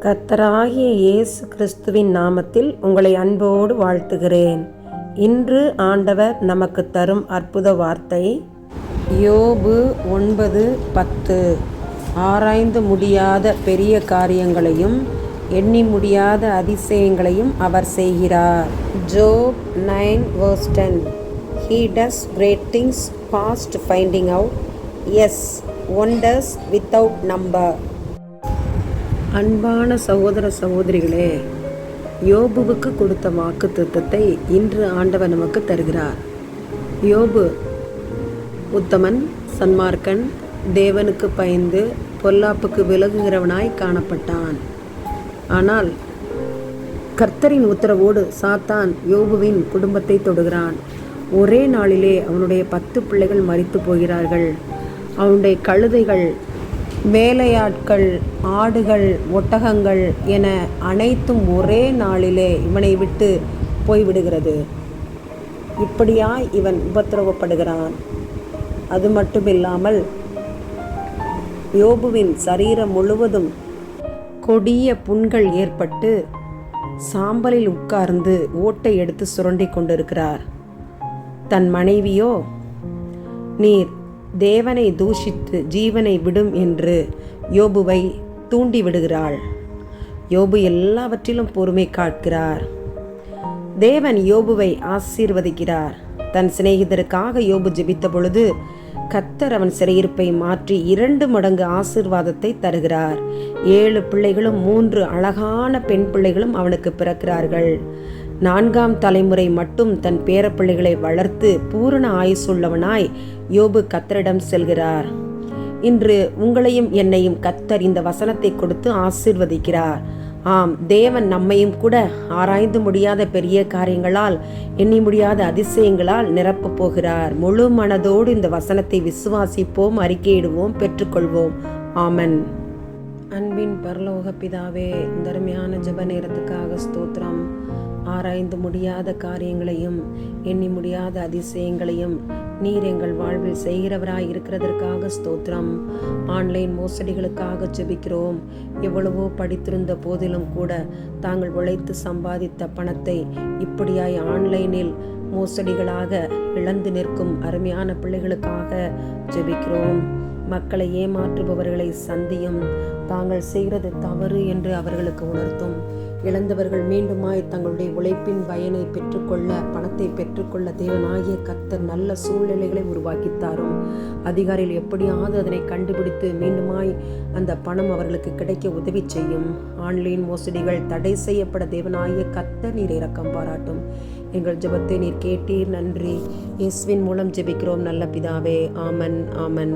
கர்த்தராகிய இயேசு கிறிஸ்துவின் நாமத்தில் உங்களை அன்போடு வாழ்த்துகிறேன். இன்று ஆண்டவர் நமக்கு தரும் அற்புத வார்த்தை யோபு 9:10. ஆராய்ந்து முடியாத பெரிய காரியங்களையும் எண்ணி முடியாத அதிசயங்களையும் அவர் செய்கிறார். ஜோப் 9:10. He does great things past finding out, yes, wonders without number. அன்பான சகோதர சகோதரிகளே, யோபுவுக்கு கொடுத்த வாக்கு தத்தத்தை இன்று ஆண்டவர் நமக்கு தருகிறார். யோபு உத்தமன், சன்மார்க்கன், தேவனுக்கு பயந்து பொல்லாப்புக்கு விலகுகிறவனாய் காணப்பட்டான். ஆனால் கர்த்தரின் உத்தரவோடு சாத்தான் யோபுவின் குடும்பத்தை தொடுகிறான். ஒரே நாளிலே அவனுடைய 10 பிள்ளைகள் மரித்து போகிறார்கள். அவனுடைய கழுதைகள், வேலையாட்கள், ஆடுகள், ஒட்டகங்கள் என அனைத்தும் ஒரே நாளிலே இவனை விட்டு போய்விடுகிறது. இப்படியாய் இவன் உபத்திரவப்படுகிறான். அது மட்டுமில்லாமல் யோபுவின் சரீரம் முழுவதும் கொடிய புண்கள் ஏற்பட்டு சாம்பலில் உட்கார்ந்து ஓட்டை எடுத்து சுரண்டி கொண்டிருக்கிறார். தன் மனைவியோ, நீர் தேவனை தூஷித்து ஜீவனை விடும் என்று யோபுவை தூண்டி விடுகிறாள். யோபு எல்லாவற்றிலும் பொறுமை காக்கிறார். தேவன் யோபுவை ஆசீர்வதிக்கிறார். தன் சிநேகிதருக்காக யோபு ஜெபித்த பொழுது கர்த்தர் அவன் சிறையிருப்பை மாற்றி 2 மடங்கு ஆசீர்வாதத்தை தருகிறார். 7 பிள்ளைகளும் 3 அழகான பெண் பிள்ளைகளும் அவனுக்கு பிறக்கிறார்கள். 4ஆம் தலைமுறை மட்டும் தன் பேரப்பிள்ளைகளை வளர்த்து பூரண ஆயுசுள்ளவனாய் யோபு கர்த்தரிடம் செல்கிறார். இன்று உங்களையும் என்னையும் கர்த்தர் இந்த வசனத்தை கொடுத்து ஆசீர்வதிக்கிறார். ஆம், தேவன் நம்மையும் கூட ஆராய்ந்து முடியாத பெரிய காரியங்களால், எண்ணி முடியாத அதிசயங்களால் நிரப்பப் போகிறார். முழு மனதோடு இந்த வசனத்தை விசுவாசிப்போம், அறிக்கையிடுவோம், பெற்றுக்கொள்வோம். ஆமன். அன்பின் பரலோக பிதாவே, இந்த அருமையான ஜெப நேரத்துக்காக ஸ்தோத்திரம். ஆராய்ந்து முடியாத காரியங்களையும் எண்ணி முடியாத அதிசயங்களையும் நீர் எங்கள் வாழ்வில் செய்கிறவராய் இருக்கிறதற்காக ஸ்தோத்திரம். ஆன்லைன் மோசடிகளுக்காக ஜெபிக்கிறோம். எவ்வளவோ படித்திருந்த போதிலும் கூட தாங்கள் உழைத்து சம்பாதித்த பணத்தை இப்படியாய் ஆன்லைனில் மோசடிகளாக இழந்து நிற்கும் அருமையான பிள்ளைகளுக்காக ஜெபிக்கிறோம். மக்களை ஏமாற்றுபவர்களை சந்தியும். தாங்கள் செய்கிறது தவறு என்று அவர்களுக்கு உணர்த்தும். இழந்தவர்கள் மீண்டுமாய் தங்களுடைய உழைப்பின் பயனை பெற்றுக்கொள்ள, பணத்தை பெற்றுக்கொள்ள தேவனாகிய கர்த்தர் நல்ல சூழ்நிலைகளை உருவாக்கித்தாரும். அதிகாரிகள் எப்படியாவது அதனை கண்டுபிடித்து மீண்டுமாய் அந்த பணம் அவர்களுக்கு கிடைக்க உதவி செய்யும். ஆன்லைன் மோசடிகள் தடை செய்யப்பட தேவனாகிய கர்த்தர் நீர் இரக்கம் பாராட்டும். எங்கள் ஜெபத்தை நீர் கேட்டீர், நன்றி. இயேசுவின் மூலம் ஜெபிக்கிறோம் நல்ல பிதாவே. ஆமன், ஆமன்.